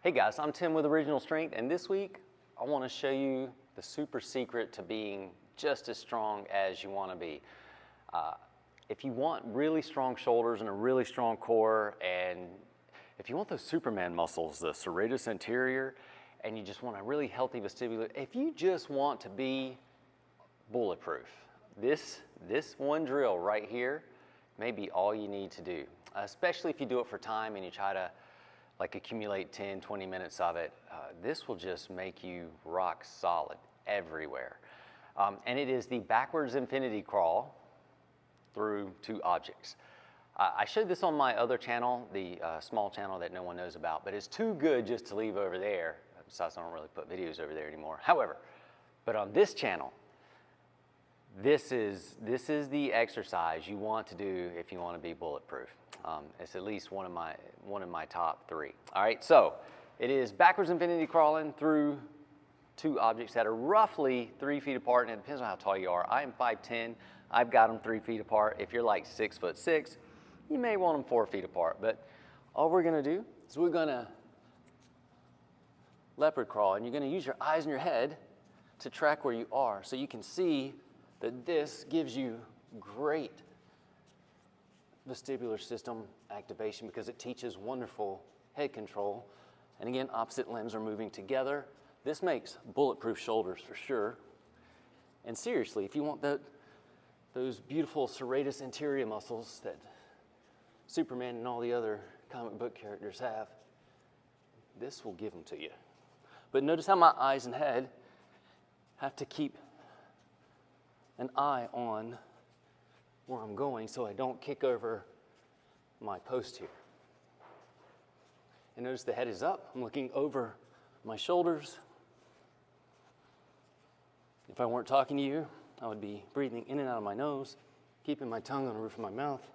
Hey guys, I'm Tim with Original Strength, and this week I want to show you the super secret to being just as strong as you want to be. If you want really strong shoulders and a really strong core, and if you want those Superman muscles, the serratus anterior, and you just want a really healthy vestibular, if you just want to be bulletproof, this one drill right here may be all you need to do, especially if you do it for time and you try to accumulate 10, 20 minutes of it. This will just make you rock solid everywhere. And it is the backwards infinity crawl through two objects. I showed this on my other channel, the small channel that no one knows about, but it's too good just to leave over there. Besides, I don't really put videos over there anymore. However, but on this channel, this is the exercise you want to do if you want to be bulletproof. It's at least one of my top three. All right, so it is backwards infinity crawling through two objects that are roughly 3 feet apart, and it depends on how tall you are. I am 5'10". I've got them 3 feet apart. If you're like 6'6", you may want them 4 feet apart. But all we're gonna do is we're gonna leopard crawl, and you're gonna use your eyes and your head to track where you are, so you can see that this gives you great vestibular system activation because it teaches wonderful head control. And again, opposite limbs are moving together. This makes bulletproof shoulders for sure. And seriously, if you want those beautiful serratus anterior muscles that Superman and all the other comic book characters have, this will give them to you. But notice how my eyes and head have to keep an eye on where I'm going so I don't kick over my post here. And notice the head is up. I'm looking over my shoulders. If I weren't talking to you, I would be breathing in and out of my nose, keeping my tongue on the roof of my mouth.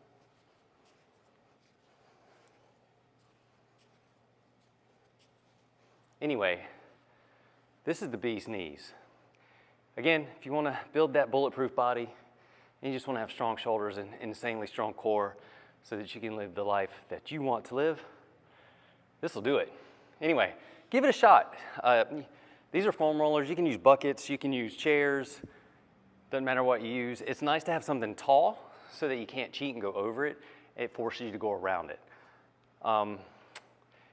Anyway, this is the bee's knees. Again, if you want to build that bulletproof body, and you just want to have strong shoulders and insanely strong core so that you can live the life that you want to live, this will do it. Anyway, give it a shot. These are foam rollers. You can use buckets. You can use chairs. Doesn't matter what you use. It's nice to have something tall so that you can't cheat and go over it. It forces you to go around it.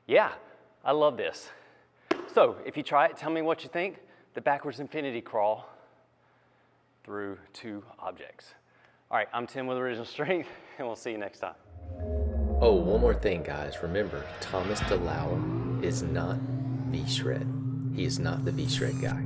Yeah, I love this. So if you try it, tell me what you think. The backwards infinity crawl through two objects. All right, I'm Tim with Original Strength, and we'll see you next time. Oh, one more thing, guys. Remember, Thomas DeLauer is not V-Shred. He is not the V-Shred guy.